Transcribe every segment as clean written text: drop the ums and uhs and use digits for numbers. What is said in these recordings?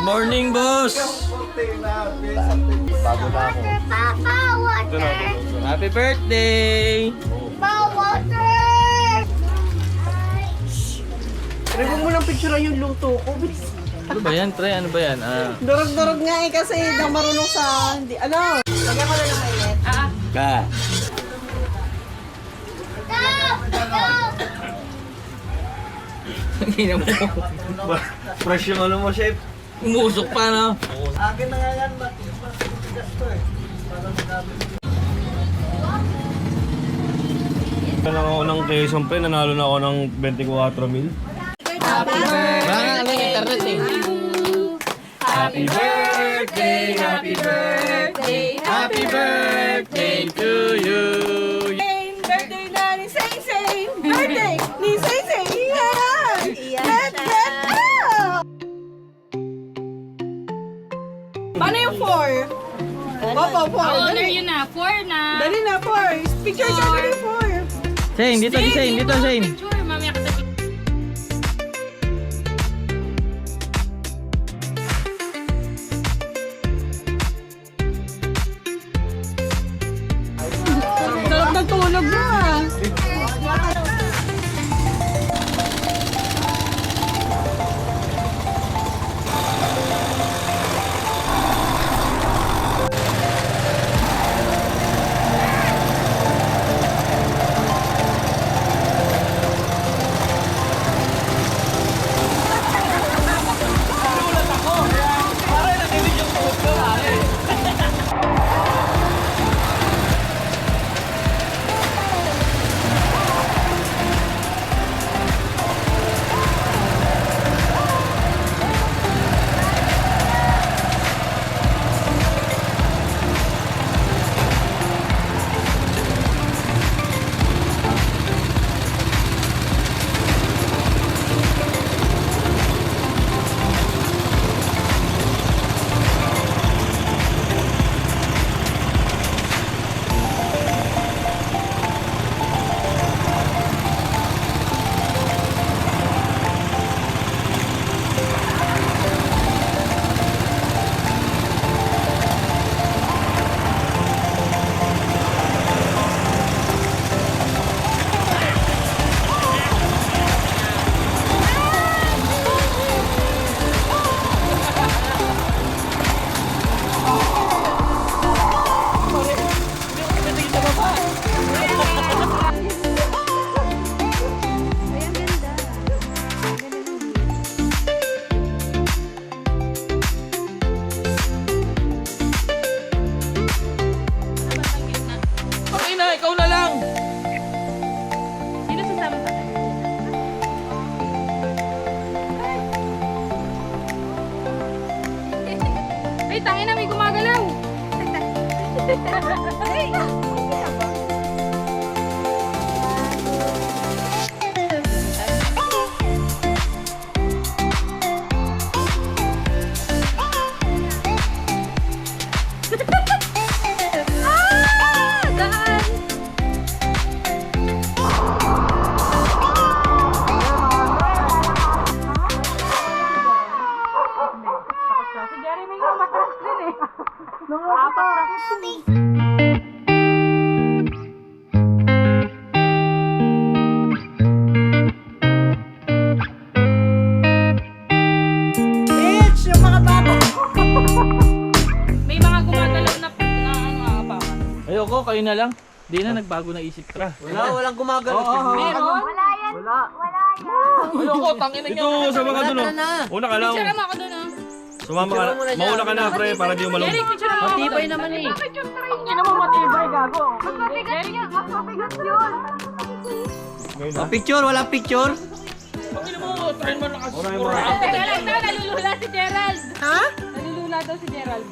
Good morning, boss! Bago na ako. Papa, water! Happy birthday! Papa, water! Try mo lang picture yung luto ko. Ano ba yan, Tre? Ano ba yan? Durog-durog nga eh kasi daw marunong sa... Hindi, ano? Lagyan ko na ng mainit. Ka! Hina mo. Fresh yung ano mo, chef. Umusok pa, no? Akin na nga yan, matigas to eh. Para magkabit. Lang ako ng Quezon Pre, nanalo na ako ng 24 mil. Parang ano yung internet eh. Happy birthday, happy birthday, happy birthday to you. Birthday na ni Say-Say! Birthday ni Say-Say! Let out! Paano yung 4? Opo, 4. Honor yun na, 4 na. Dali na, 4. Picture ka dali, 4. Shane, dito, Shane, dito, Shane. Picture, mamaya kita picture. Sarap ng tulog mo ah. Okay na, ikaw na lang. Sino sasama ka? Ay, tangin na, may gumagalaw. Ah! Daan! Si Jeremy yung matras din eh. Apat na. Bitch, yung mga bata. May mga gumagalaw na ano apakan. Ayoko, kayo na lang. Di na, nagbago na isip ka. Walang gumagano. Meron? Ayoko, tangin na Ito, sa mga doon. Una ka lang. Picture mo ako doon ah. Sumama ka na. Mauna ka na, pre, para di umalong. Jerry, picture mo ako. Matibay naman eh. Hindi naman matibay, gago. Mabigat yan, mabigat yun. Picture, walang picture. Pagin mo, try mo nakasiguro. Teka lang daw, nalulula si Gerald. Ha? Nalulula daw si Gerald.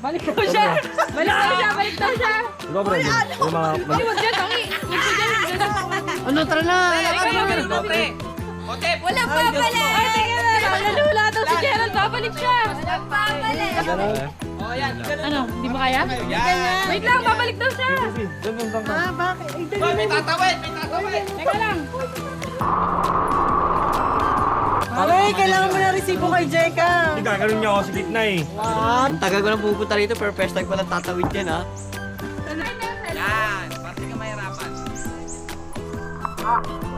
Balik daw siya. Balik daw siya, balik daw siya. Diba, pre? Yung mga... Ay, wag dyan, tangi. Wag ka dyan. Ano, tara na. Walang babalik. Ay, tingnan na. Nalulula daw si Gerald. Babalik siya. Walang babalik. Ano, di ba kaya? Wait lang, babalik daw siya. Ah, bakit? Ay, dali. May tatawid, may tatawid. Teka lang. Aray, kailangan mo na resibo kay Jeka. Hindi gaganon niya ako sa gitna eh. What? Ang tagal ko na pupunta rito pero first time ko lang tatawid yan ha.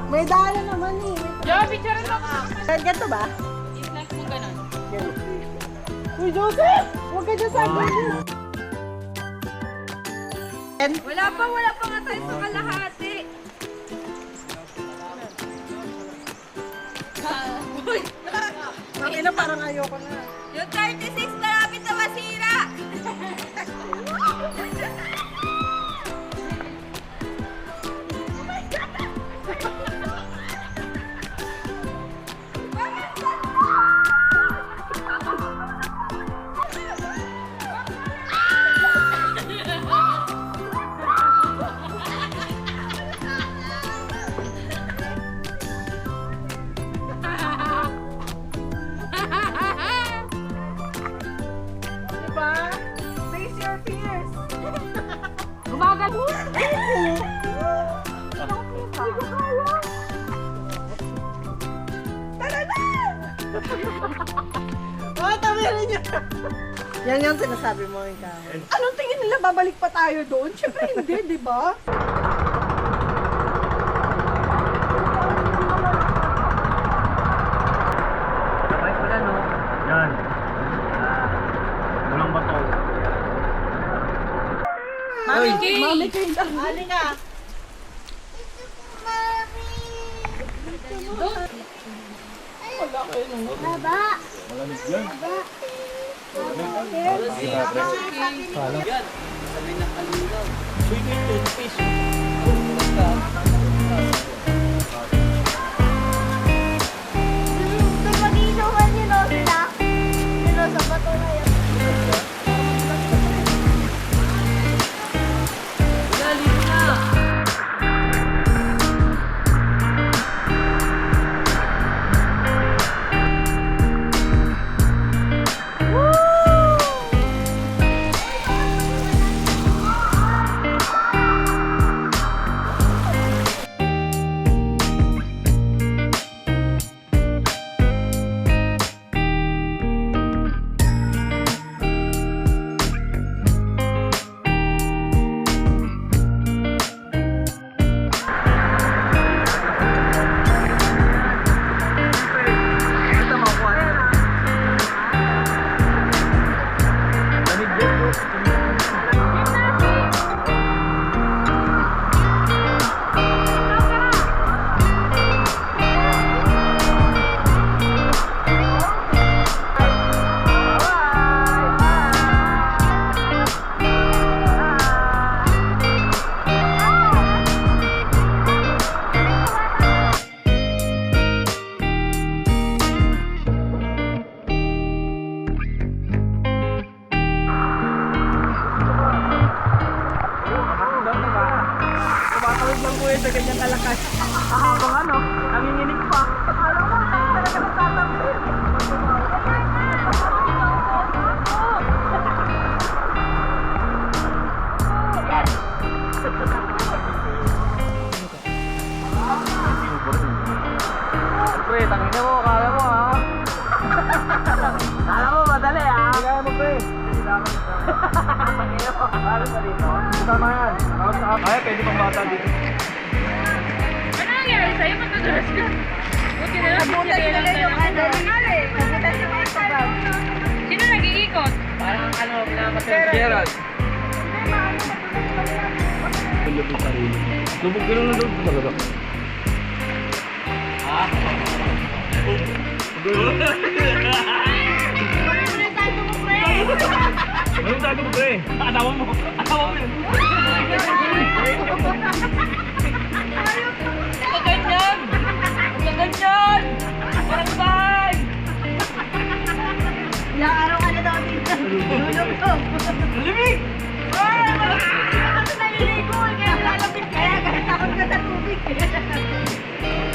May dala naman eh. Yo, picture mo ka. Ganto ba? I-flex mo ganun. Uy, Joseph! Huwag ka dyan sa akin. Wala pa nga tayo sa kalahati. Uy! Ang ina, parang ayoko na. Yung 36 malapit na masira! Diba? Face your fears. Gumagal mo! Oh, tabirin niyo. Yan yung sinasabi mo, ikaw. Anong tingin nila? Babalik pa tayo doon? Siyempre hindi, di ba? Sabay ko na no. Yan. Walang bato. Mami K! Mami kayo na. Hali nga. Baba. Yan. Sabi ng kalinaw. Swimming toothpaste. Tumaginuhan yun o sila. Sila sa bato na yun. Lalim na. Tumatawid lang po yun sa ganyang kalakas. Habang ano, nanginginig pa. Alam mo, talaga nagtatawid. Pre, tangina mo. Kala mo ha. Kala mo madali ha. Kaya mo pre. Tangina mo. Kala mo dito. Tama yan. Ay, pwede pang bata dito. Ano nangyari sa'yo? Matadulas ka. Buti na lang. Buti na lang yung ano. Sino nag-iikot? Parang ano, pinakamasaya si Gerald. Lubog ka lang na doon talaga. Anong tago mo, pre? Atawa mo. Atawa mo yun. Kaganyan! Kaganyan! Parang bay! Ilang araw ka na daw dito. Tulog ko. Limig! Ako naliligo. Kaya lalapit kaya takot ka sa tubig.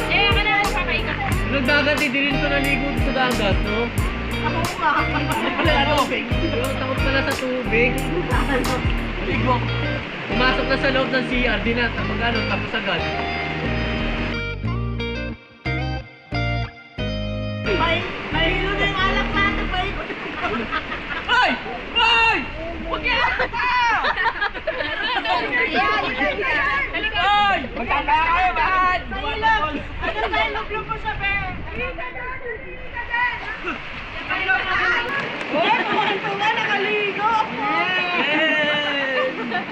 Eh, ka na lang kakaikot. Nagdagat, din ko naligo sa dagat, no? Ako ka. Wala ano? Takot pala sa tubig. Ligo. Pumasok na sa loob ng CR, di na, tapos ano, tapos agad. Nahilo na yung alak natin ba yun? Ay! Ay! Huwag yan! Ay! Magkaka kayo, man! Mahilog! Ano ba yung lublob mo sa Ben? Halika dyan! Halika dyan! Tuwa, nakaligo!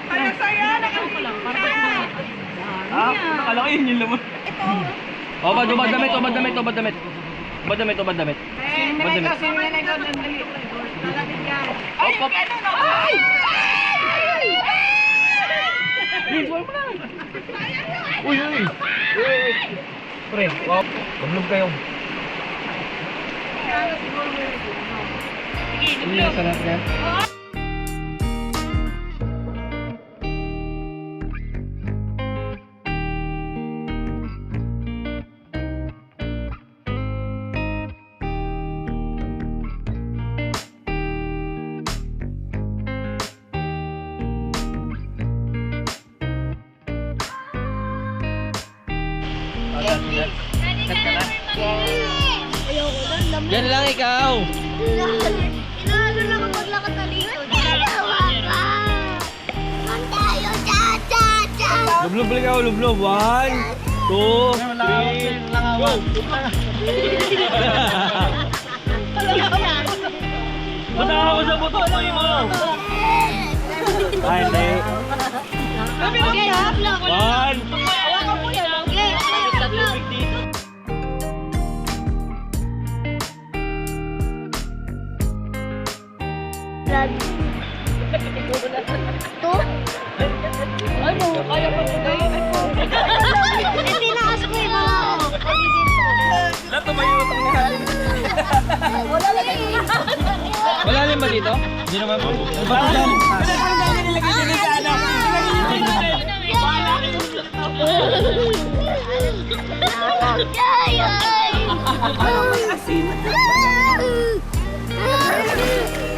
Saya-saya, nakaligo! Nakala ko yun yung laman. Ito! O, ubad damit. Ubad damit. Ay, ano na? Ay! Uy! Pre, wow. Lumlog kayo. Sige, sarap yan. Yan lang ikaw. Inaano lang ang maglakad na likod. Dalawa ka! Ang tayo! Cha! Lublob balik ako, lublob. 1, 2, 3, go! Matawa ko sa buto mo mo. Ay, hindi. Okay, vlog! 1, Hawakan mo yan! Okay, vlog! Ito? Ano? Kaya pa ko na yun. Tinaas ko yung mga Lahat na yung utang niya. wala lang Malalim ba dito? Hindi naman po.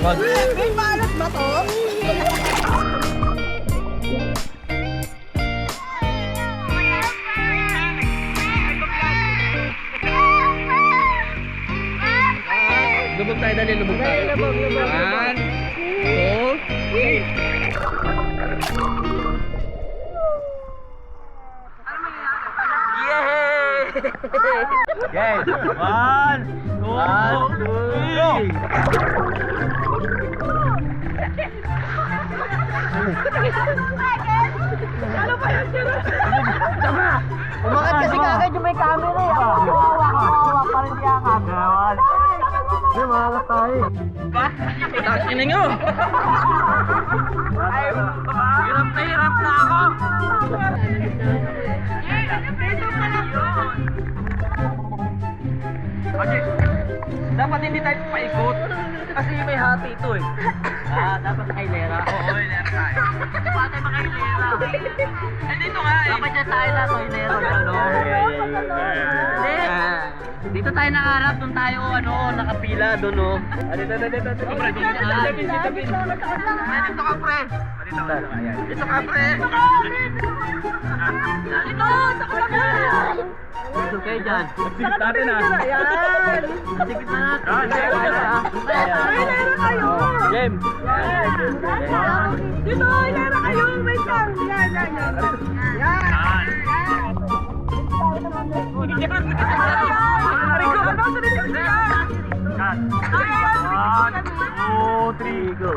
Bato dyan. May balat ba to? Lubog tayo, dali. Lubog tayo. 1, 2, 3. Okay. 1, 2, 3. Umangat kasi kagad yung may camera eh. Kawawa pa rin siya kagad. May malas tayo. Takin na nyo. Hirap na ako. Dapat hindi tayo paikot. Kasi may hati ito eh. Dapat nakailera. Oo, hilera tayo. Dapat tayo makailera. Eh, dito nga eh. Dapat dyan tayo lang hilera. Hindi. Dito tayo nakaharap. Doon tayo, nakapila doon, no. Dito ka, pre. Dito ka, pre. Dito, sa kalabas. Dito kayo dyan. Sigit natin ah. Sigit na natin. Hilera kayo! Game. Dito, hilera kayo! Wait lang! Yan! Cut. 1, 2, 3, go.